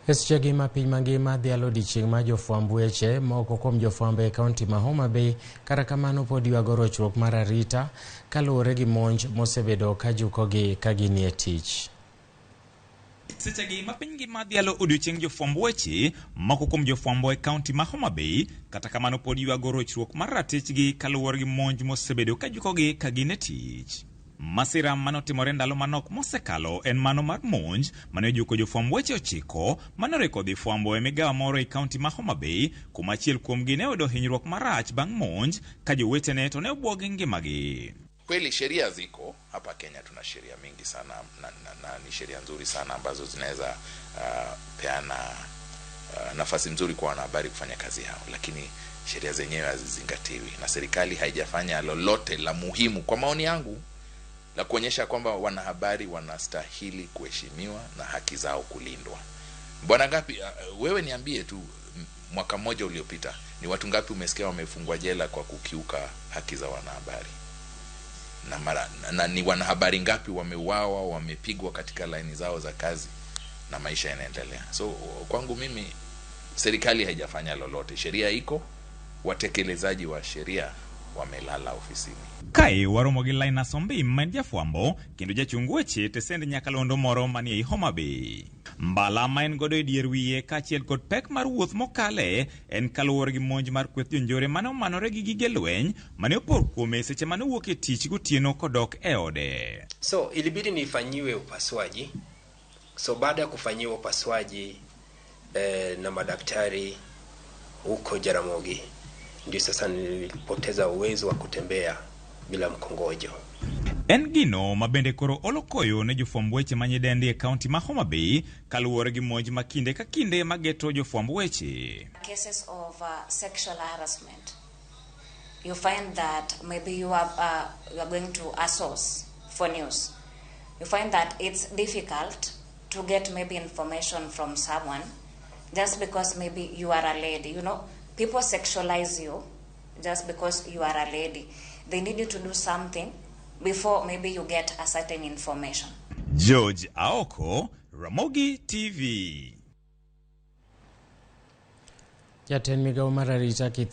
Eschegi ma Piny mangima dhialo odiochieng ma jofwamb weche moko kuom jofwambo e kaunti ma Homa Bay kata kamano pod ywago rochruok mar arita kaluwore gi monj mosebedo ka jukogi ka ginie tich. Sechegi ma piny ngima dhialo odiochieng jofwamb weche moko kuom jofwambo e kaunti ma Homa Bay kata kamano pod ywago rochruok mar ratichgi kaluwore gi monj mosebedo ka jukogi ka ginie tich. Masira manotimore ndalo manok mosekalo en mano mar monj mane juko jofwamb weche 9 manoreko dhi fwambo e migawa moro e kaunti ma Homa Bay, kuma achiel kuomgi ne oyudo hinyruok marach bang' monj ka jowetene to ne obwogi ngimagi. Kweli sheria ziko hapa Kenya, tuna sheria mingi sana na ni sheria nzuri sana ambazo zinaweza peana nafasi nzuri kwa wanahabari kufanya kazi yao, lakini sheria zenyewe hazizingatiwi na serikali haijafanya lolote la muhimu kwa maoni yangu la kuonyesha kwamba wanahabari wanastahili kuheshimiwa na haki zao kulindwa. Bwana ngapi, wewe niambie tu, mwaka mmoja uliopita ni watu ngapi umesikia wamefungwa jela kwa kukiuka haki za wanahabari? Na ni wanahabari ngapi wameuawa, wamepigwa katika laini zao za kazi na maisha yanaendelea? So kwangu mimi serikali haijafanya lolote. Sheria iko, watekelezaji wa sheria wamelala ofisini. Kai Ramogi laina sombi mmendia fwambo kendo jachungu weche tesend nyakalondo moro manie i Homa Bay. Mbala maen godo e dier wiye kachiel kod pek mar wuoth mokale en kaluwore gi monj mar kweth jonjore mane omanore gi gige lweny mane opor kuome seche mane owuok e tich gotieno kodok e ode. So ilibidi nifanyiwe upasuaji. So baada ya kufanyiwa upasuaji na madaktari huko Ramogi, ndio sasa nilipoteza uwezo wa kutembea bila mkongojo. En gino mabende koro olokoyo ne jofwamb weche manyidendi e kaunti ma Homa Bay kaluwore gi monj makinde ka kinde mageto jofwamb weche. Cases of sexual harassment, you find that maybe you are going to a source for news. You find that it's difficult to get maybe information from someone just because maybe you are a lady. You know, people sexualize you just because you are a lady. They need you to do something before maybe you get a certain information. George Aoko, Ramogi TV. Jatend migawo mar arita